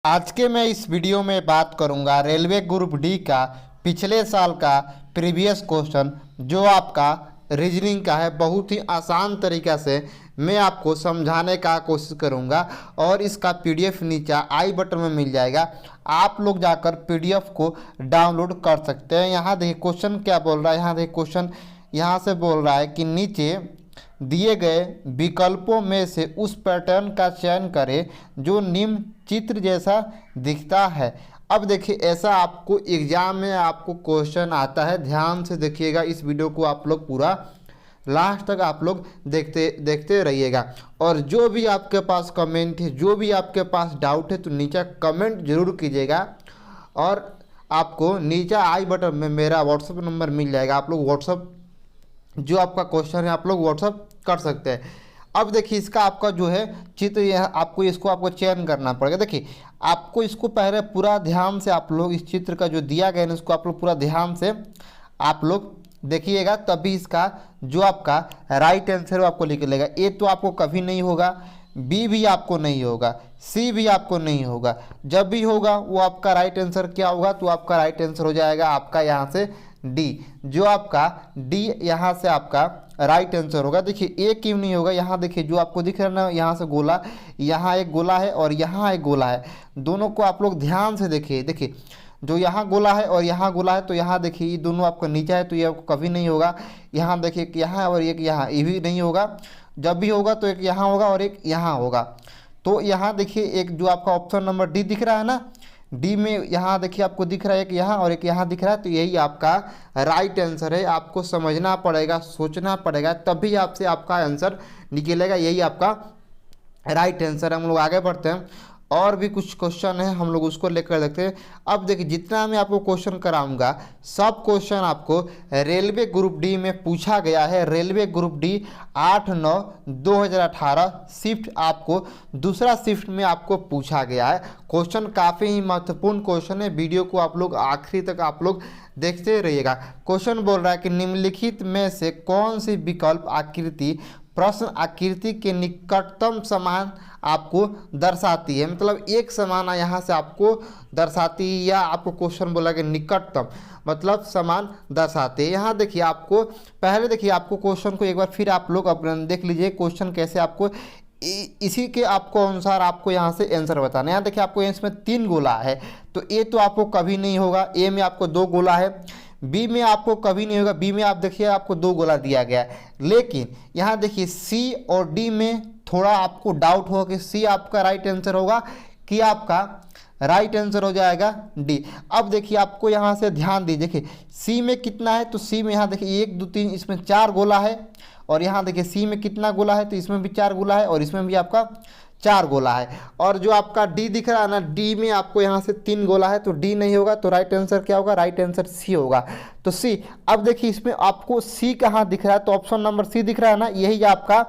आज के मैं इस वीडियो में बात करूंगा रेलवे ग्रुप डी का पिछले साल का प्रीवियस क्वेश्चन जो आपका रीजनिंग का है। बहुत ही आसान तरीक़ा से मैं आपको समझाने का कोशिश करूंगा और इसका पीडीएफ नीचे आई बटन में मिल जाएगा। आप लोग जाकर पीडीएफ को डाउनलोड कर सकते हैं। यहाँ देखिए क्वेश्चन क्या बोल रहा है। यहाँ देखिए क्वेश्चन यहाँ से बोल रहा है कि नीचे दिए गए विकल्पों में से उस पैटर्न का चयन करें जो निम्न चित्र जैसा दिखता है। अब देखिए ऐसा आपको एग्जाम में आपको क्वेश्चन आता है। ध्यान से देखिएगा, इस वीडियो को आप लोग पूरा लास्ट तक आप लोग देखते रहिएगा। और जो भी आपके पास कमेंट है, जो भी आपके पास डाउट है, तो नीचे कमेंट जरूर कीजिएगा। और आपको नीचे आई बटन में मेरा व्हाट्सएप नंबर मिल जाएगा। आप लोग व्हाट्सएप जो आपका क्वेश्चन है आप लोग व्हाट्सअप कर सकते हैं। अब देखिए इसका आपका जो है चित्र, यह आपको चयन करना पड़ेगा। देखिए आपको इसको पहले पूरा ध्यान से आप लोग इस चित्र का जो दिया गया है इसको आप लोग पूरा ध्यान से आप लोग देखिएगा, तभी इसका जो आपका राइट आंसर वो आपको निकलेगा। ए तो आपको कभी नहीं होगा, बी भी आपको नहीं होगा, सी भी आपको नहीं होगा। जब भी होगा वो आपका राइट आंसर क्या होगा, तो आपका राइट आंसर हो जाएगा आपका यहाँ से डी। जो आपका डी यहाँ से आपका राइट आंसर होगा। देखिए ए क्यों नहीं होगा, यहाँ देखिए जो आपको दिख रहा है ना, यहाँ से गोला, यहाँ एक गोला है और यहाँ एक गोला है। दोनों को आप लोग ध्यान से देखिए। देखिए जो यहाँ गोला है और यहाँ गोला है, तो यहाँ देखिए ये दोनों आपका नीचे है, तो ये आपको कभी नहीं होगा। यहाँ देखिए कि यहाँ और एक यहाँ, ये भी नहीं होगा। जब भी होगा तो एक यहाँ होगा और एक यहाँ होगा। तो यहाँ देखिए एक जो आपका ऑप्शन नंबर डी दिख रहा है ना, डी में यहाँ देखिए आपको दिख रहा है एक यहाँ और एक यहाँ दिख रहा है, तो यही आपका राइट आंसर है। आपको समझना पड़ेगा, सोचना पड़ेगा, तभी आपसे आपका आंसर निकलेगा। यही आपका राइट आंसर है। हम लोग आगे बढ़ते हैं, और भी कुछ क्वेश्चन है हम लोग उसको लेकर देखते हैं। अब देखिए जितना मैं आपको क्वेश्चन कराऊंगा सब क्वेश्चन आपको रेलवे ग्रुप डी में पूछा गया है। रेलवे ग्रुप डी 8/9/2018 शिफ्ट आपको दूसरा शिफ्ट में आपको पूछा गया है। क्वेश्चन काफ़ी ही महत्वपूर्ण क्वेश्चन है। वीडियो को आप लोग आखिरी तक आप लोग देखते रहिएगा। क्वेश्चन बोल रहा है कि निम्नलिखित में से कौन सी विकल्प आकृति प्रश्न आकृति के निकटतम समान आपको दर्शाती है। मतलब एक समान यहाँ से आपको दर्शाती है, या आपको क्वेश्चन बोला कि निकटतम मतलब समान दर्शाते हैं। यहाँ देखिए आपको पहले देखिए आपको क्वेश्चन को एक बार फिर आप लोग अपना देख लीजिए क्वेश्चन कैसे आपको इसी के आपको अनुसार आपको यहाँ से आंसर बताना है। यहाँ देखिए आपको इसमें 3 गोला है, तो ए तो आपको कभी नहीं होगा। ए में आपको 2 गोला है, बी में आपको कभी नहीं होगा। बी में आप देखिए आपको 2 गोला दिया गया है। लेकिन यहाँ देखिए सी और डी में थोड़ा आपको डाउट होगा कि सी आपका राइट आंसर होगा कि आपका राइट आंसर हो जाएगा डी। अब देखिए आपको यहाँ से ध्यान दीजिए, देखिए सी में कितना है, तो सी में यहाँ देखिए 1 2 3 इसमें 4 गोला है। और यहाँ देखिए सी में कितना गोला है, तो इसमें भी 4 गोला है और इसमें भी आपका 4 गोला है। और जो आपका डी दिख रहा है ना, डी में आपको यहाँ से 3 गोला है, तो डी नहीं होगा। तो राइट आंसर क्या होगा, राइट आंसर सी होगा। तो सी, अब देखिए इसमें आपको सी कहाँ दिख रहा है, तो ऑप्शन नंबर सी दिख रहा है ना, यही आपका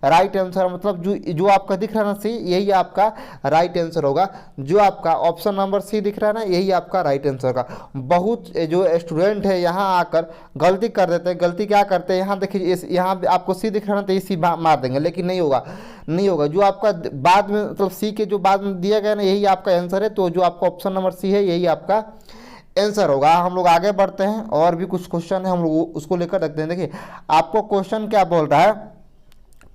राइट आंसर। मतलब जो आपका दिख रहा है ना सी, यही आपका राइट आंसर होगा। जो आपका ऑप्शन नंबर सी दिख रहा है ना, यही आपका राइट आंसर होगा। बहुत जो स्टूडेंट है यहाँ आकर गलती कर देते हैं। गलती क्या करते हैं, यहाँ देखिए यहाँ आपको सी दिख रहा है ना, तो ये सी मार देंगे, लेकिन नहीं होगा, नहीं होगा। जो आपका बाद में मतलब सी के जो बाद में दिया गया ना, यही आपका आंसर है। तो जो आपका ऑप्शन नंबर सी है यही आपका आंसर होगा। हम लोग आगे बढ़ते हैं, और भी कुछ क्वेश्चन है हम लोग उसको लेकर रखते हैं। देखिए आपको क्वेश्चन क्या बोल रहा है,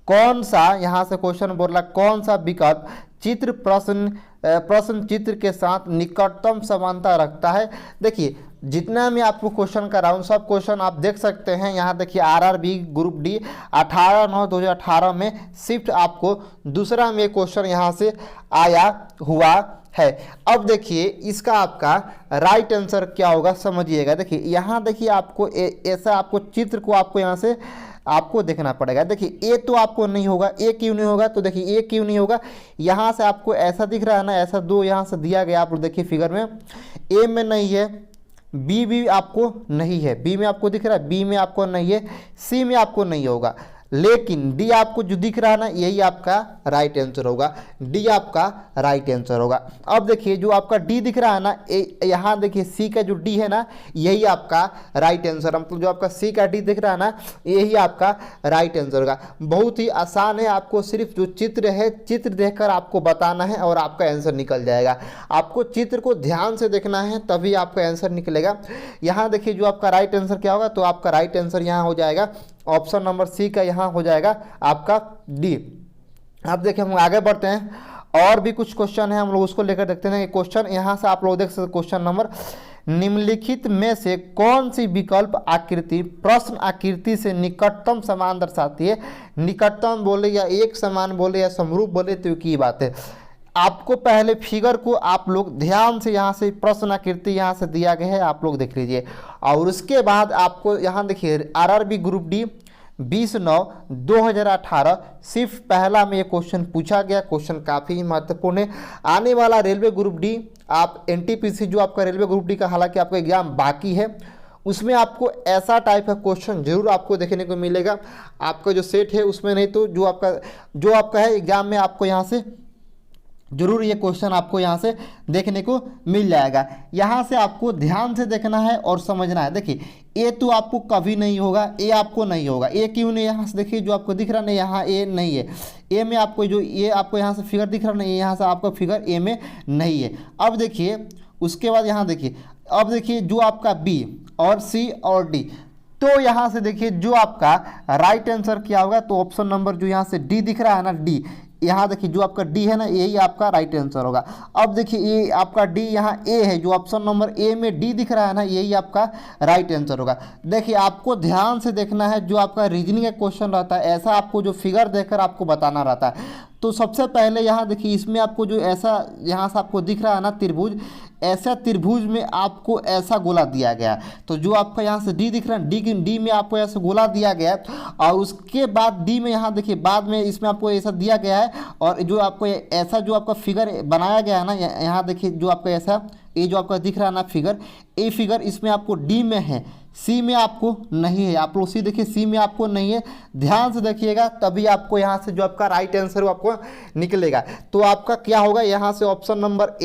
कौन सा, यहाँ से क्वेश्चन बोल रहा है कौन सा विकल्प चित्र प्रश्न चित्र के साथ निकटतम समानता रखता है। देखिए जितना मैं आपको क्वेश्चन कर रहा हूँ सब क्वेश्चन आप देख सकते हैं। यहाँ देखिए आरआरबी ग्रुप डी 18/9/2018 में शिफ्ट आपको दूसरा में क्वेश्चन यहाँ से आया हुआ है। अब देखिए इसका आपका राइट आंसर क्या होगा समझिएगा। देखिए यहाँ देखिए आपको ऐसा आपको चित्र को आपको यहाँ से आपको देखना पड़ेगा। देखिए ए तो आपको नहीं होगा, ए क्यों नहीं होगा, तो देखिए ए क्यों नहीं होगा, यहाँ से आपको ऐसा दिख रहा है ना, ऐसा 2 यहाँ से दिया गया। आप लोग देखिए फिगर में ए में नहीं है, बी भी आपको नहीं है, बी में आपको दिख रहा है, बी में आपको नहीं है, सी में आपको नहीं होगा। लेकिन डी आपको जो दिख रहा है ना यही आपका राइट आंसर होगा, डी आपका राइट आंसर होगा। अब देखिए जो आपका डी दिख रहा है ना, यहाँ देखिए सी का जो डी है ना यही आपका राइट आंसर, मतलब जो आपका सी का डी दिख रहा है ना यही आपका राइट आंसर होगा। बहुत ही आसान है, आपको सिर्फ जो चित्र है चित्र देखकर आपको बताना है और आपका आंसर निकल जाएगा। आपको चित्र को ध्यान से देखना है तभी आपका आंसर निकलेगा। यहाँ देखिए जो आपका राइट आंसर क्या होगा, तो आपका राइट आंसर यहाँ हो जाएगा ऑप्शन नंबर सी का, यहाँ हो जाएगा आपका डी। अब देखिए हम आगे बढ़ते हैं, और भी कुछ क्वेश्चन है हम लोग उसको लेकर देखते हैं। क्वेश्चन यहाँ से आप लोग देख सकते, क्वेश्चन नंबर, निम्नलिखित में से कौन सी विकल्प आकृति प्रश्न आकृति से निकटतम समान दर्शाती है। निकटतम बोले या एक समान बोले या समरूप बोले तो की बात है। आपको पहले फिगर को आप लोग ध्यान से, यहाँ से प्रश्न आकृति यहाँ से दिया गया है आप लोग देख लीजिए, और उसके बाद आपको यहाँ देखिए आरआरबी ग्रुप डी 20/9/2018 सिर्फ पहला में ये क्वेश्चन पूछा गया। क्वेश्चन काफ़ी महत्वपूर्ण है। आने वाला रेलवे ग्रुप डी, आप एनटीपीसी जो आपका रेलवे ग्रुप डी का हालांकि आपका एग्जाम बाकी है, उसमें आपको ऐसा टाइप का क्वेश्चन जरूर आपको देखने को मिलेगा। आपका जो सेट है उसमें नहीं तो जो आपका है एग्जाम में आपको यहाँ से जरूर ये क्वेश्चन आपको यहाँ से देखने को मिल जाएगा। यहाँ से आपको ध्यान से देखना है और समझना है। देखिए ए तो आपको कभी नहीं होगा, ए आपको नहीं होगा। ए क्यों नहीं, यहाँ से देखिए जो आपको दिख रहा नहीं, यहाँ ए नहीं है। ए में आपको जो ये आपको यहाँ से फिगर दिख रहा नहीं, यहाँ से आपका फिगर ए में नहीं है। अब देखिए उसके बाद यहाँ देखिए, अब देखिए जो आपका बी और सी और डी, तो यहाँ से देखिए जो आपका राइट आंसर क्या होगा, तो ऑप्शन नंबर जो यहाँ से डी दिख रहा है ना, डी, यहाँ देखिए जो आपका डी है ना यही आपका राइट आंसर होगा। अब देखिए ये आपका डी यहाँ ए है, जो ऑप्शन नंबर ए में डी दिख रहा है ना यही आपका राइट आंसर होगा। देखिए आपको ध्यान से देखना है, जो आपका रीजनिंग का क्वेश्चन रहता है ऐसा आपको जो फिगर देखकर आपको बताना रहता है। तो सबसे पहले यहाँ देखिए इसमें आपको जो ऐसा यहाँ से आपको दिख रहा है ना त्रिभुज, ऐसा त्रिभुज में आपको ऐसा गोला दिया गया है। तो जो आपका यहाँ से डी दिख रहा है, डी में आपको ऐसा गोला दिया गया है, और उसके बाद डी में यहाँ देखिए बाद में इसमें आपको ऐसा दिया गया है, और जो आपको ऐसा जो आपका फिगर बनाया गया है ना, यहाँ देखिए जो आपका ऐसा ये जो आपका दिख रहा है ना फिगर, ये फिगर इसमें आपको डी में है, सी में आपको नहीं है। आप लोग सी देखिए सी में आपको नहीं है, ध्यान से देखिएगा तभी आपको यहाँ से जो आपका राइट आंसर वो आपको निकलेगा। तो आपका क्या होगा, यहाँ से ऑप्शन नंबर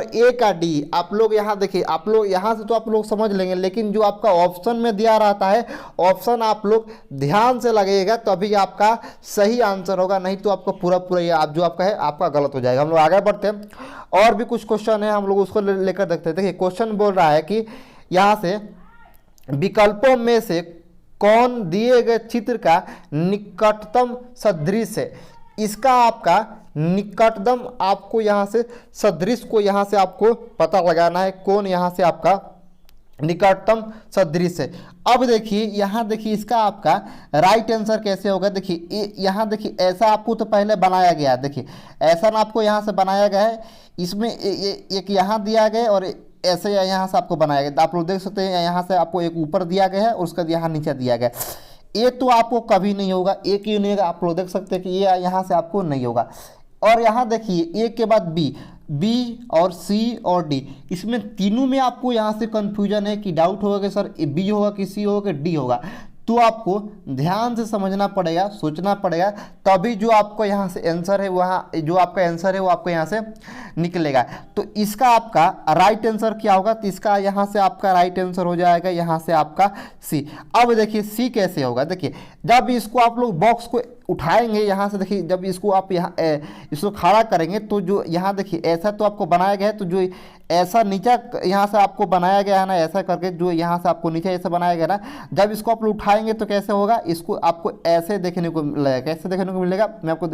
ए का डी। आप लोग यहाँ देखिए, आप लोग यहाँ से तो आप लोग समझ लेंगे, लेकिन जो आपका ऑप्शन में दिया रहता है ऑप्शन आप लोग ध्यान से लगेगा तभी आपका सही आंसर होगा, नहीं तो आपका पूरा ये आप जो आपका है आपका गलत हो जाएगा। हम लोग आगे बढ़ते हैं, और भी कुछ क्वेश्चन है हम लोग उसको लेकर देखते हैं। देखिए क्वेश्चन बोल रहा है कि यहाँ से विकल्पों में से कौन दिए गए चित्र का निकटतम सदृश है। इसका आपका निकटतम आपको यहाँ से सदृश को यहाँ से आपको पता लगाना है, कौन यहाँ से आपका निकटतम सदृश है। अब देखिए यहाँ देखिए इसका आपका राइट आंसर कैसे होगा। देखिए यहाँ देखिए ऐसा आपको तो पहले बनाया गया है, देखिए ऐसा ना आपको यहाँ से बनाया गया है, इसमें एक यहाँ दिया गया और ऐसे यहाँ से आपको बनाया गया। आप लोग देख सकते हैं यहाँ से आपको एक ऊपर दिया गया है और उसका यहाँ नीचे दिया गया। ये तो आपको कभी नहीं होगा, ए क्यों नहीं होगा, आप लोग देख सकते हैं कि ये यहाँ से आपको नहीं होगा। और यहाँ देखिए ए के बाद बी और सी और डी, इसमें तीनों में आपको यहाँ से कंफ्यूजन है कि डाउट होगा कि सर बी होगा कि सी होगा कि डी होगा। तो आपको ध्यान से समझना पड़ेगा, सोचना पड़ेगा, तभी जो आपको यहाँ से आंसर है वहाँ जो आपका आंसर है वो आपको यहाँ से निकलेगा। तो इसका आपका राइट आंसर क्या होगा, तो इसका यहाँ से आपका राइट आंसर हो जाएगा यहाँ से आपका सी। अब देखिए सी कैसे होगा, देखिए जब इसको आप लोग बॉक्स को उठाएंगे यहाँ से, देखिए जब इसको आप यहाँ इसको खड़ा करेंगे तो जो यहाँ देखिए ऐसा तो आपको बनाया गया है, तो जो ऐसा नीचा यहाँ से आपको बनाया गया है ना, ऐसा करके जो यहाँ से आपको नीचे ऐसा बनाया गया ना, जब इसको आप लोग उठाएंगे तो कैसे होगा, इसको आपको ऐसे देखने को मिलेगा। कैसे देखने को मिलेगा, मैं आपको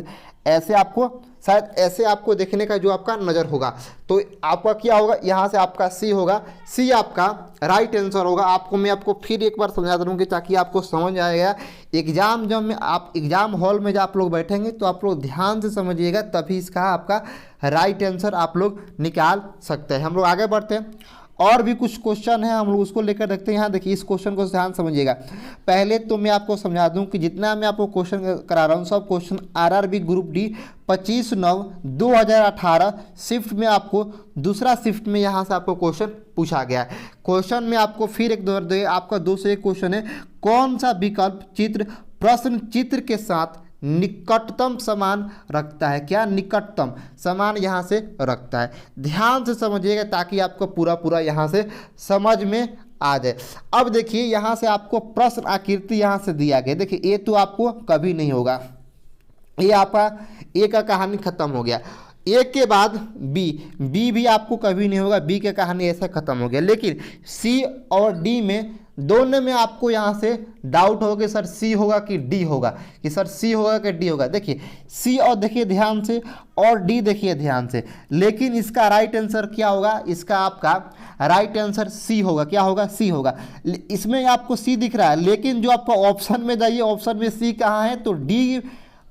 ऐसे, आपको शायद ऐसे आपको देखने का जो आपका नज़र होगा। तो आपका क्या होगा, यहाँ से आपका सी होगा, सी आपका राइट आंसर होगा। आपको मैं आपको फिर एक बार समझा दूँगी ताकि आपको समझ आएगा। एग्जाम जब में आप एग्जाम हॉल में जब आप लोग बैठेंगे तो आप लोग ध्यान से समझिएगा, तभी इसका आपका राइट आंसर आप लोग निकाल सकते हैं। हम लोग आगे बढ़ते हैं, और भी कुछ क्वेश्चन है हम लोग उसको लेकर देखते हैं। यहाँ देखिए इस क्वेश्चन को ध्यान समझिएगा। पहले तो मैं आपको समझा दूं कि जितना मैं आपको क्वेश्चन करा रहा हूँ सब question RRB group D 25/9/2018 shift में आपको दूसरा शिफ्ट में यहाँ से आपको क्वेश्चन पूछा गया है। क्वेश्चन में आपको फिर एक दो आपका 2 से 1 क्वेश्चन है, कौन सा विकल्प चित्र प्रश्न चित्र के साथ निकटतम समान रखता है। क्या? निकटतम समान यहाँ से रखता है। ध्यान से समझिएगा ताकि आपको पूरा पूरा यहाँ से समझ में आ जाए। अब देखिए यहाँ से आपको प्रश्न आकृति यहाँ से दिया गया। देखिए ए तो आपको कभी नहीं होगा, ये आपका ए का कहानी खत्म हो गया। ए के बाद बी भी आपको कभी नहीं होगा, बी की कहानी ऐसा खत्म हो गया। लेकिन सी और डी में दोनों में आपको यहाँ से डाउट हो कि सर सी होगा कि डी होगा, कि सर सी होगा कि डी होगा। देखिए सी और देखिए ध्यान से, और डी देखिए ध्यान से, लेकिन इसका राइट आंसर क्या होगा? इसका आपका राइट आंसर सी होगा। क्या होगा? सी होगा। इसमें आपको सी दिख रहा है, लेकिन जो आपका ऑप्शन में जाइए, ऑप्शन में सी कहाँ है? तो डी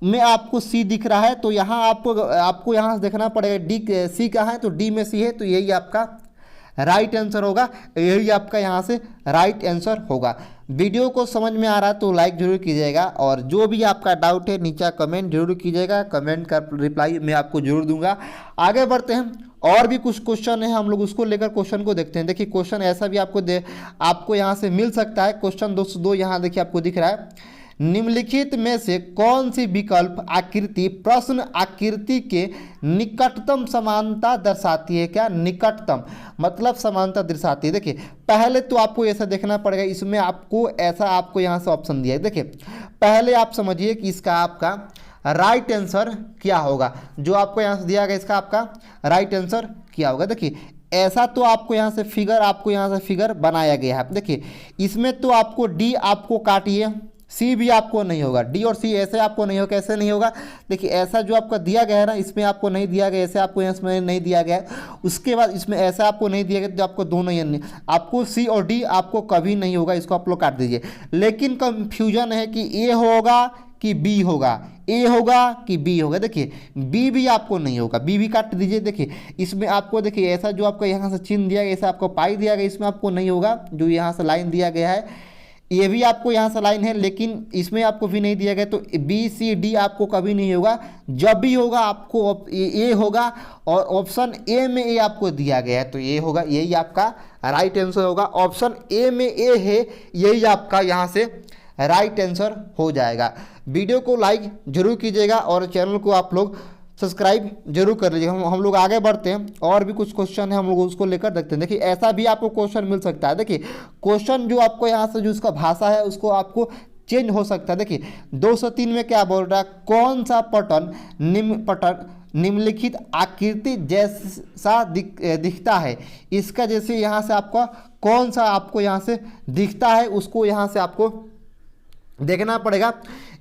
में आपको सी दिख रहा है। तो यहाँ आपको यहाँ से देखना पड़ेगा डी सी कहाँ है, तो डी में सी है, तो यही आपका राइट आंसर होगा, यही आपका यहाँ से राइट आंसर होगा। वीडियो को समझ में आ रहा है तो लाइक जरूर कीजिएगा, और जो भी आपका डाउट है नीचे कमेंट जरूर कीजिएगा, कमेंट का रिप्लाई मैं आपको जरूर दूंगा। आगे बढ़ते हैं, और भी कुछ क्वेश्चन है, हम लोग उसको लेकर क्वेश्चन को देखते हैं। देखिए क्वेश्चन ऐसा भी आपको यहाँ से मिल सकता है। क्वेश्चन 202 यहाँ देखिए आपको दिख रहा है, निम्नलिखित में से कौन सी विकल्प आकृति प्रश्न आकृति के निकटतम समानता दर्शाती है? क्या? निकटतम मतलब समानता दर्शाती है। देखिए पहले तो आपको ऐसा देखना पड़ेगा, इसमें आपको ऐसा आपको यहाँ से ऑप्शन दिया है। देखिए पहले आप समझिए कि इसका आपका राइट आंसर क्या होगा, जो आपको यहाँ से दिया गया इसका आपका राइट आंसर क्या होगा। देखिए ऐसा तो आपको यहाँ से फिगर बनाया गया है। देखिए इसमें तो आपको डी आपको काटिए, सी भी आपको नहीं होगा, डी और सी ऐसे आपको नहीं होगा। कैसे नहीं होगा? देखिए ऐसा जो आपका दिया गया है ना, इसमें आपको नहीं दिया गया, ऐसे आपको इसमें नहीं दिया गया है। उसके बाद इसमें ऐसा आपको नहीं दिया गया, तो आपको दोनों ही नहीं, आपको सी और डी आपको कभी नहीं होगा, इसको आप लोग काट दीजिए। लेकिन कंफ्यूजन है कि ए होगा कि बी होगा, ए होगा कि बी होगा। देखिए बी भी आपको नहीं होगा, बी भी काट दीजिए। देखिए इसमें आपको देखिए ऐसा जो आपको यहाँ से चिन्ह दिया गया, ऐसा आपको पाई दिया गया, इसमें आपको नहीं होगा। जो यहाँ से लाइन दिया गया है, ये भी आपको यहाँ से लाइन है, लेकिन इसमें आपको भी नहीं दिया गया, तो बी सी डी आपको कभी नहीं होगा। जब भी होगा आपको ए होगा, और ऑप्शन ए में ए आपको दिया गया है तो ये होगा, यही आपका राइट आंसर होगा। ऑप्शन ए में ए है, यही आपका यहाँ से राइट आंसर हो जाएगा। वीडियो को लाइक जरूर कीजिएगा और चैनल को आप लोग सब्सक्राइब जरूर कर लीजिएगा। हम लोग आगे बढ़ते हैं, और भी कुछ क्वेश्चन है, हम लोग उसको लेकर देखते हैं। देखिए ऐसा भी आपको क्वेश्चन मिल सकता है। देखिए क्वेश्चन जो आपको यहाँ से जो उसका भाषा है उसको आपको चेंज हो सकता है। देखिए 203 में क्या बोल रहा है, कौन सा पटन निम्नलिखित आकृति जैसा दिखता है? इसका जैसे यहाँ से आपका कौन सा आपको यहाँ से दिखता है, उसको यहाँ से आपको देखना पड़ेगा।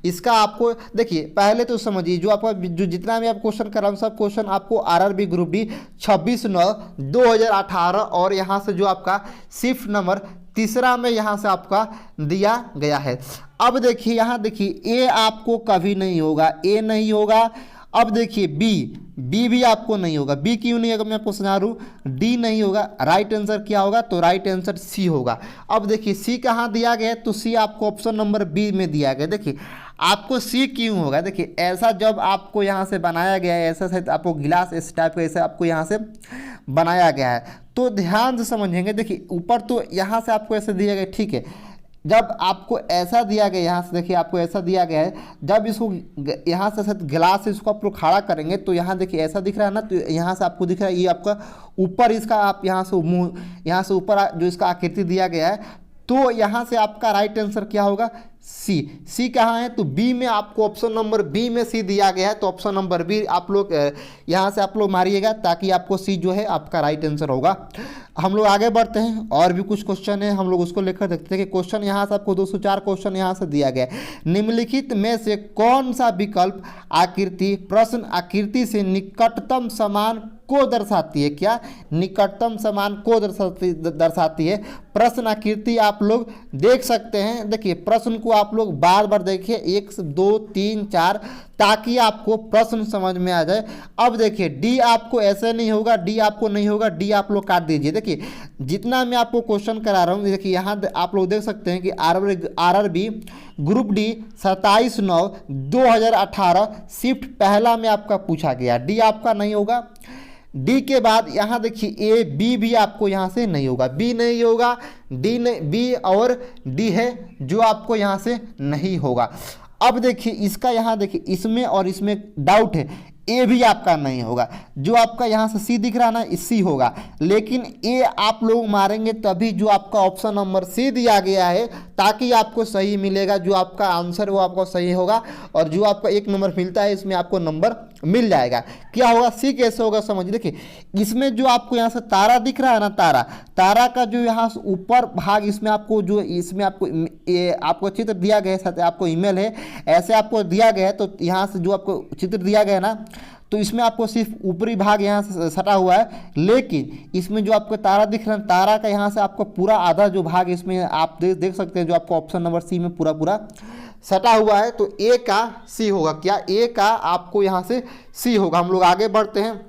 इसका आपको देखिए पहले तो समझिए, जो आपका जो जितना भी आप क्वेश्चन कर रहा हूँ सब क्वेश्चन आपको आरआरबी ग्रुप डी 26/9/2018 और यहाँ से जो आपका शिफ्ट नंबर 3 में यहाँ से आपका दिया गया है। अब देखिए यहाँ देखिए ए आपको कभी नहीं होगा, ए नहीं होगा। अब देखिए बी भी आपको नहीं होगा, बी क्यों नहीं होगा मैं आपको समझा रहा हूँ। डी नहीं होगा, राइट आंसर क्या होगा? तो राइट आंसर सी होगा। अब देखिए सी कहाँ दिया गया है, तो सी आपको ऑप्शन नंबर बी में दिया गया। देखिए आपको सी क्यों होगा? देखिए ऐसा जब आपको यहाँ से बनाया गया है, ऐसा शायद आपको गिलास इस टाइप का ऐसे आपको यहाँ से बनाया गया है, तो ध्यान से समझेंगे। देखिए ऊपर तो यहाँ से आपको ऐसे दिया गया, ठीक है। जब आपको ऐसा दिया गया, यहाँ से देखिए आपको ऐसा दिया गया है, जब इसको यहाँ से गिलास इसको आप लोग खड़ा करेंगे तो यहाँ देखिए ऐसा दिख रहा है ना, तो यहाँ से आपको दिख रहा है ये आपका ऊपर इसका आप यहाँ से मुँह यहाँ से ऊपर जो इसका आकृति दिया गया है, तो यहाँ से आपका राइट आंसर क्या होगा? सी कहाँ है? तो बी में आपको ऑप्शन नंबर बी में सी दिया गया है, तो ऑप्शन नंबर बी आप लोग यहाँ से आप लोग मारिएगा ताकि आपको सी जो है आपका राइट आंसर होगा। हम लोग आगे बढ़ते हैं, और भी कुछ क्वेश्चन है, हम लोग उसको लेकर देखते हैं कि क्वेश्चन यहाँ से आपको 204 क्वेश्चन यहाँ से दिया गया है। निम्नलिखित में से कौन सा विकल्प आकृति प्रश्न आकृति से निकटतम समान को दर्शाती है? क्या? निकटतम समान को दर्शाती है। प्रश्न आकृति आप लोग देख सकते हैं। देखिए प्रश्न को आप लोग बार बार देखिए, 1 2 3 4, ताकि आपको प्रश्न समझ में आ जाए। अब देखिए डी आपको ऐसे नहीं होगा, डी आपको नहीं होगा, डी आप लोग काट दीजिए। देखिए जितना मैं आपको क्वेश्चन करा रहा हूँ, देखिए यहाँ आप लोग देख सकते हैं कि आरआरबी ग्रुप डी 27/9/2018 शिफ्ट पहला में आपका पूछा गया, डी आपका नहीं होगा। डी के बाद यहाँ देखिए ए बी भी आपको यहाँ से नहीं होगा, बी नहीं होगा, डी नहीं, बी और डी है जो आपको यहाँ से नहीं होगा। अब देखिए इसका यहाँ देखिए इसमें और इसमें डाउट है, ए भी आपका नहीं होगा, जो आपका यहाँ से सी दिख रहा है ना सी होगा, लेकिन ए आप लोग मारेंगे तभी जो आपका ऑप्शन नंबर सी दिया गया है ताकि आपको सही मिलेगा, जो आपका आंसर वो आपको सही होगा और जो आपका 1 नंबर मिलता है इसमें आपको नंबर मिल जाएगा। क्या होगा सी कैसे होगा समझिए, देखिए इसमें जो आपको यहाँ से तारा दिख रहा है ना, तारा का जो यहाँ से ऊपर भाग इसमें आपको जो इसमें आपको चित्र दिया गया है, आपको ईमेल है ऐसे आपको दिया गया है, तो यहाँ से जो आपको चित्र दिया गया है ना तो इसमें आपको सिर्फ ऊपरी भाग यहाँ से सटा हुआ है, लेकिन इसमें जो आपको तारा दिख रहा है तारा का यहाँ से आपको पूरा आधा जो भाग इसमें आप देख सकते हैं जो आपको ऑप्शन नंबर सी में पूरा सटा हुआ है, तो ए का सी होगा। क्या ए का आपको यहाँ से सी होगा। हम लोग आगे बढ़ते हैं,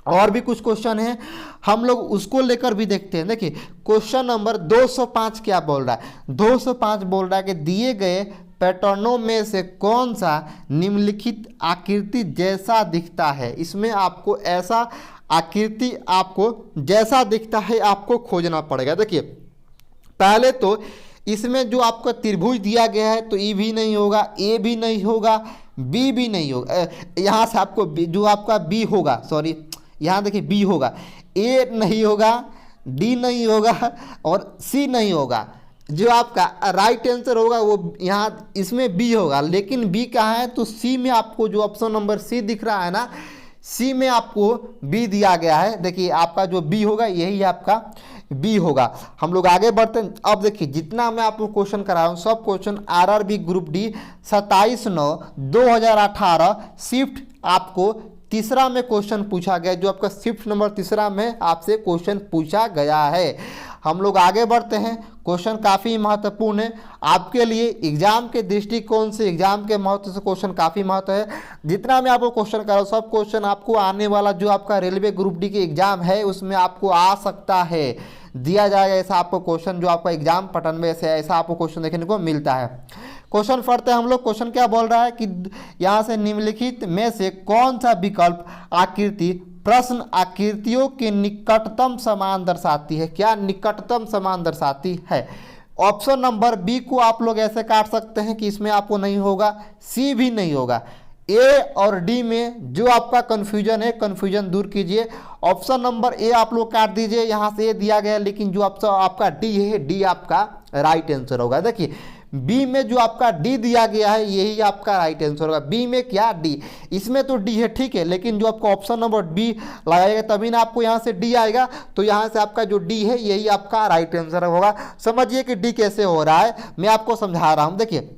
और भी कुछ क्वेश्चन है हम लोग उसको लेकर भी देखते हैं। देखिए क्वेश्चन नंबर 205 क्या बोल रहा है, 205 बोल रहा है कि दिए गए पैटर्नों में से कौन सा निम्नलिखित आकृति जैसा दिखता है। इसमें आपको ऐसा आकृति आपको जैसा दिखता है आपको खोजना पड़ेगा। देखिए पहले तो इसमें जो आपका त्रिभुज दिया गया है तो ई भी नहीं होगा, ए भी नहीं होगा, बी भी नहीं होगा, यहाँ से आपको जो आपका बी होगा, सॉरी यहाँ देखिए बी होगा, ए नहीं होगा, डी नहीं होगा और सी नहीं होगा। जो आपका राइट आंसर होगा वो यहाँ इसमें बी होगा, लेकिन बी कहाँ है तो सी में आपको जो ऑप्शन नंबर सी दिख रहा है ना सी में आपको बी दिया गया है। देखिए आपका जो बी होगा यही आपका बी होगा। हम लोग आगे बढ़ते हैं। अब देखिए जितना मैं आपको क्वेश्चन करा हूँ सब question RRB group D 27/9/2018 shift आपको तीसरा में क्वेश्चन पूछा गया, जो आपका शिफ्ट नंबर तीसरा में आपसे क्वेश्चन पूछा गया है। हम लोग आगे बढ़ते हैं। क्वेश्चन काफ़ी महत्वपूर्ण है आपके लिए, एग्जाम के दृष्टिकोण से एग्जाम के महत्व से क्वेश्चन काफ़ी महत्व है। जितना मैं आपको क्वेश्चन कर रहा हूँ सब क्वेश्चन आपको आने वाला जो आपका रेलवे ग्रुप डी के एग्जाम है उसमें आपको आ सकता है, दिया जाएगा ऐसा आपको क्वेश्चन, जो आपका एग्जाम पैटर्न में ऐसा आपको क्वेश्चन देखने को मिलता है। क्वेश्चन पढ़ते हैं हम लोग। क्वेश्चन क्या बोल रहा है कि यहाँ से निम्नलिखित में से कौन सा विकल्प आकृति प्रश्न आकृतियों के निकटतम समान दर्शाती है। क्या निकटतम समान दर्शाती है। ऑप्शन नंबर बी को आप लोग ऐसे काट सकते हैं कि इसमें आपको नहीं होगा, सी भी नहीं होगा, ए और डी में जो आपका कन्फ्यूजन है कन्फ्यूजन दूर कीजिए। ऑप्शन नंबर ए आप लोग काट दीजिए, यहाँ से ए दिया गया लेकिन जो आपका डी है डी आपका राइट आंसर होगा। देखिए बी में जो आपका डी दिया गया है यही आपका राइट आंसर होगा। बी में क्या डी, इसमें तो डी है ठीक है, लेकिन जो आपका ऑप्शन नंबर बी लगाएगा तभी ना आपको यहाँ से डी आएगा, तो यहाँ से आपका जो डी है यही आपका राइट आंसर होगा। समझिए कि डी कैसे हो रहा है, मैं आपको समझा रहा हूँ। देखिए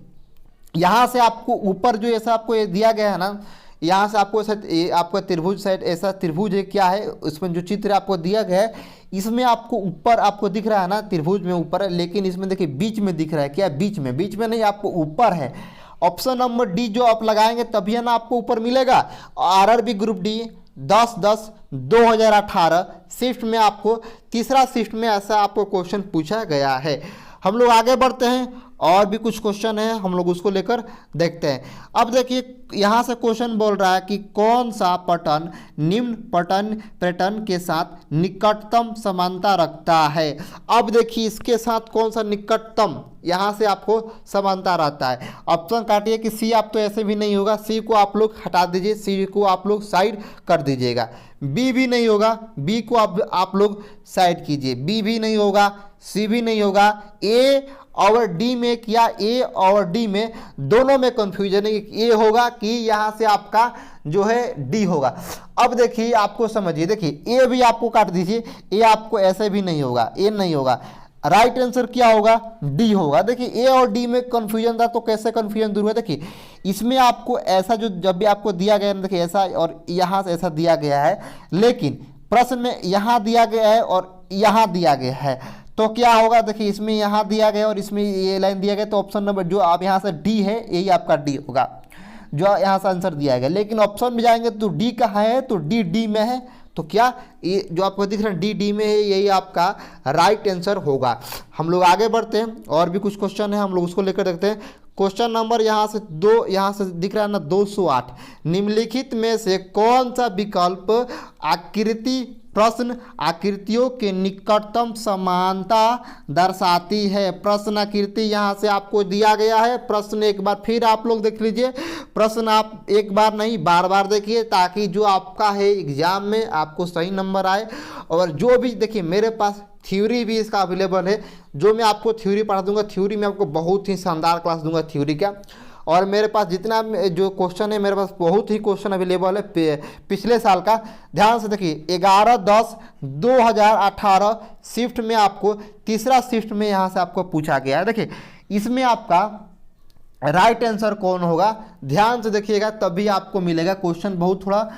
यहाँ से आपको ऊपर जो ऐसा आपको ये दिया गया है ना, यहाँ से आपको आपका त्रिभुज साइड ऐसा त्रिभुज है क्या है, उसमें जो चित्र आपको दिया गया है इसमें आपको ऊपर आपको दिख रहा है ना त्रिभुज में ऊपर है, लेकिन इसमें देखिए बीच में दिख रहा है। क्या बीच में नहीं, आपको ऊपर है। ऑप्शन नंबर डी जो आप लगाएंगे तभी ना आपको ऊपर मिलेगा। आरआरबी ग्रुप डी 10/10/2018 शिफ्ट में आपको तीसरा शिफ्ट में ऐसा आपको क्वेश्चन पूछा गया है। हम लोग आगे बढ़ते हैं, और भी कुछ क्वेश्चन है हम लोग उसको लेकर देखते हैं। अब देखिए यहाँ से क्वेश्चन बोल रहा है कि कौन सा पैटर्न निम्न पैटर्न के साथ निकटतम समानता रखता है। अब देखिए इसके साथ कौन सा निकटतम यहाँ से आपको समानता रहता है। ऑप्शन काटिए कि सी आप तो ऐसे भी नहीं होगा, सी को आप लोग हटा दीजिए, सी को आप लोग साइड कर दीजिएगा। बी भी नहीं होगा, बी को आप लोग साइड कीजिए, बी भी नहीं होगा, सी भी नहीं होगा। ए और डी में क्या ए और डी में दोनों में कंफ्यूजन है कि ए होगा कि यहाँ से आपका जो है डी होगा। अब देखिए आपको समझिए, देखिए ए भी आपको काट दीजिए, ए आपको ऐसे भी नहीं होगा, ए नहीं होगा। राइट आंसर क्या होगा, डी होगा। देखिए ए और डी में कंफ्यूजन था तो कैसे कंफ्यूजन दूर हुआ। देखिए इसमें आपको ऐसा जो जब भी आपको दिया गया है, देखिए ऐसा और यहाँ से ऐसा दिया गया है, लेकिन प्रश्न में यहाँ दिया गया है और यहाँ दिया गया है, तो क्या होगा। देखिए इसमें यहाँ दिया गया और इसमें ये लाइन दिया गया, तो ऑप्शन नंबर जो आप यहाँ से डी है यही आपका डी होगा, जो यहाँ से आंसर दिया गया। लेकिन ऑप्शन में जाएंगे तो डी कहाँ है, तो डी में है, तो क्या ये जो आपको दिख रहा है डी में है, यही आपका राइट आंसर होगा। हम लोग आगे बढ़ते हैं, और भी कुछ क्वेश्चन है हम लोग उसको लेकर देखते हैं। क्वेश्चन नंबर यहाँ से 2, यहाँ से दिख रहा है ना 208, निम्नलिखित में से कौन सा विकल्प आकृति प्रश्न आकृतियों के निकटतम समानता दर्शाती है। प्रश्न आकृति यहाँ से आपको दिया गया है। प्रश्न एक बार फिर आप लोग देख लीजिए, प्रश्न आप एक बार नहीं बार बार देखिए, ताकि जो आपका है एग्जाम में आपको सही नंबर आए। और जो भी देखिए मेरे पास थ्योरी भी इसका अवेलेबल है, जो मैं आपको थ्योरी पढ़ा दूंगा, थ्योरी में आपको बहुत ही शानदार क्लास दूंगा थ्योरी का। और मेरे पास जितना जो क्वेश्चन है, मेरे पास बहुत ही क्वेश्चन अवेलेबल है पिछले साल का। ध्यान से देखिए 11/10/2018 शिफ्ट में आपको तीसरा शिफ्ट में यहाँ से आपको पूछा गया है। देखिए इसमें आपका राइट आंसर कौन होगा, ध्यान से देखिएगा तभी आपको मिलेगा। क्वेश्चन बहुत थोड़ा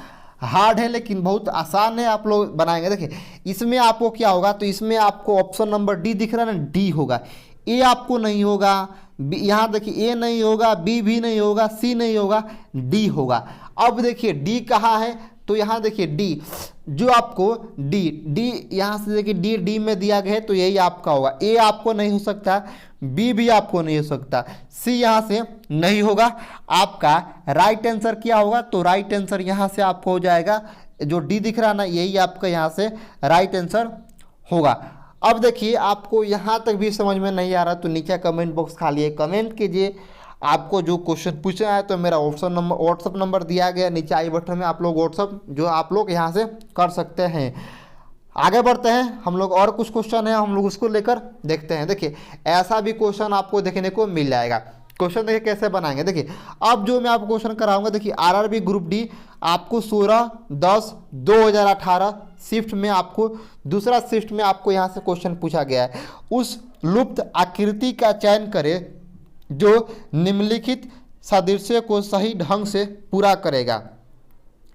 हार्ड है लेकिन बहुत आसान है, आप लोग बनाएंगे। देखिए इसमें आपको क्या होगा, तो इसमें आपको ऑप्शन नंबर डी दिख रहा है ना, डी होगा। ए आपको नहीं होगा, यहाँ देखिए ए नहीं होगा, बी भी नहीं होगा, सी नहीं होगा, डी होगा। अब देखिए डी कहाँ है, तो यहाँ देखिए डी जो आपको डी यहाँ से देखिए डी में दिया गया है, तो यही आपका होगा। ए आपको नहीं हो सकता, बी भी आपको नहीं हो सकता, सी यहाँ से नहीं होगा। आपका राइट आंसर क्या होगा, तो राइट आंसर यहाँ से आपको हो जाएगा जो डी दिख रहा है ना, यही आपका यहाँ से राइट आंसर होगा। अब देखिए आपको यहाँ तक भी समझ में नहीं आ रहा तो नीचे कमेंट बॉक्स खाली है, कमेंट कीजिए आपको जो क्वेश्चन पूछना है। तो मेरा व्हाट्सअप नंबर दिया गया नीचे आई बटन में, आप लोग व्हाट्सअप जो आप लोग यहाँ से कर सकते हैं। आगे बढ़ते हैं हम लोग, और कुछ क्वेश्चन है हम लोग उसको लेकर देखते हैं। देखिए ऐसा भी क्वेश्चन आपको देखने को मिल जाएगा। क्वेश्चन देखिए कैसे बनाएंगे। देखिए अब जो मैं आपको क्वेश्चन कराऊंगा, देखिए आरआरबी ग्रुप डी आपको 16/10/2018 शिफ्ट में आपको दूसरा शिफ्ट में आपको यहाँ से क्वेश्चन पूछा गया है। उस लुप्त आकृति का चयन करें जो निम्नलिखित सादृश्य को सही ढंग से पूरा करेगा।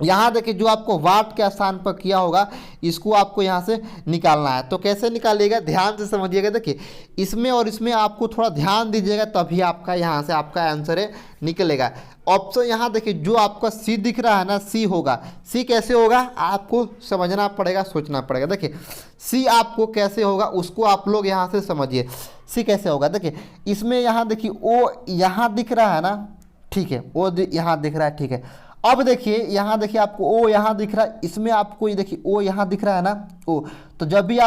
यहाँ देखिए जो आपको वाट के स्थान पर किया होगा, इसको आपको यहाँ से निकालना है। तो कैसे निकालिएगा, ध्यान से समझिएगा। देखिए इसमें और इसमें आपको थोड़ा ध्यान दीजिएगा, तभी आपका यहाँ से आपका आंसर है निकलेगा। ऑप्शन यहाँ देखिए जो आपका सी दिख रहा है ना, सी होगा। सी कैसे होगा आपको समझना पड़ेगा, सोचना पड़ेगा। देखिए सी आपको कैसे होगा उसको आप लोग यहाँ से समझिए, सी कैसे होगा। देखिए इसमें यहाँ देखिए ओ यहाँ दिख रहा है ना, ठीक है, ओ यहाँ दिख रहा है, ठीक है। अब देखिए यहाँ देखिए आपको ओ यहाँ दिख रहा है, इसमें आपको ये देखिए ओ यहाँ दिख रहा है ना, ओ, तो जब भी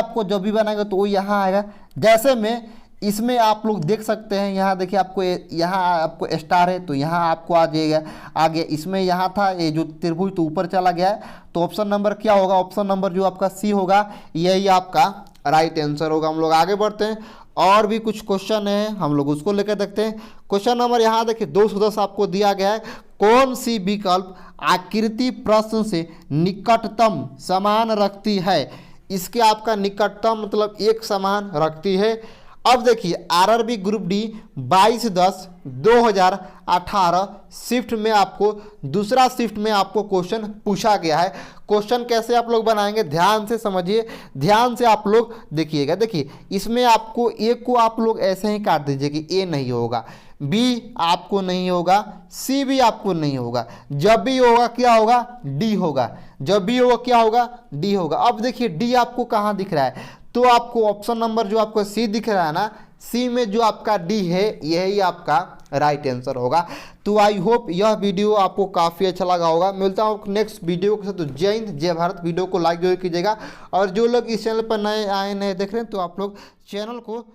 बनाएगा तो ओ यहाँ आएगा। जैसे में इसमें आप लोग देख सकते हैं, यहाँ देखिए आपको यहाँ आपको स्टार है तो यहाँ आपको आ जाएगा, आ गया। इसमें यहाँ था ये जो त्रिभुज तो ऊपर चला गया है, तो ऑप्शन नंबर क्या होगा, ऑप्शन नंबर जो आपका सी होगा, यही आपका राइट आंसर होगा। हम लोग आगे बढ़ते हैं, और भी कुछ क्वेश्चन है हम लोग उसको लेकर देखते हैं। क्वेश्चन नंबर यहाँ देखिए 210 आपको दिया गया है। कौन सी विकल्प आकृति प्रश्न से निकटतम समान रखती है। इसके आपका निकटतम मतलब एक समान रखती है। अब देखिए आरआरबी ग्रुप डी 22/10/2018 शिफ्ट में आपको दूसरा शिफ्ट में आपको क्वेश्चन पूछा गया है। क्वेश्चन कैसे आप लोग बनाएंगे, ध्यान से समझिए, ध्यान से आप लोग देखिएगा। देखिए इसमें आपको ए को आप लोग ऐसे ही काट दीजिए कि ए नहीं होगा, बी आपको नहीं होगा, सी भी आपको नहीं होगा। जब भी होगा क्या होगा, डी होगा। जब भी होगा क्या होगा, डी होगा। अब देखिए डी आपको कहाँ दिख रहा है, तो आपको ऑप्शन नंबर जो आपको सी दिख रहा है ना, सी में जो आपका डी है यही आपका राइट आंसर होगा। तो आई होप यह वीडियो आपको काफ़ी अच्छा लगा होगा। मिलता हूँ नेक्स्ट वीडियो के साथ। तो जय हिंद जय भारत। वीडियो को लाइक जरूर कीजिएगा, और जो लोग इस चैनल पर नए आए नए देख रहे हैं तो आप लोग चैनल को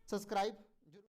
सब्सक्राइब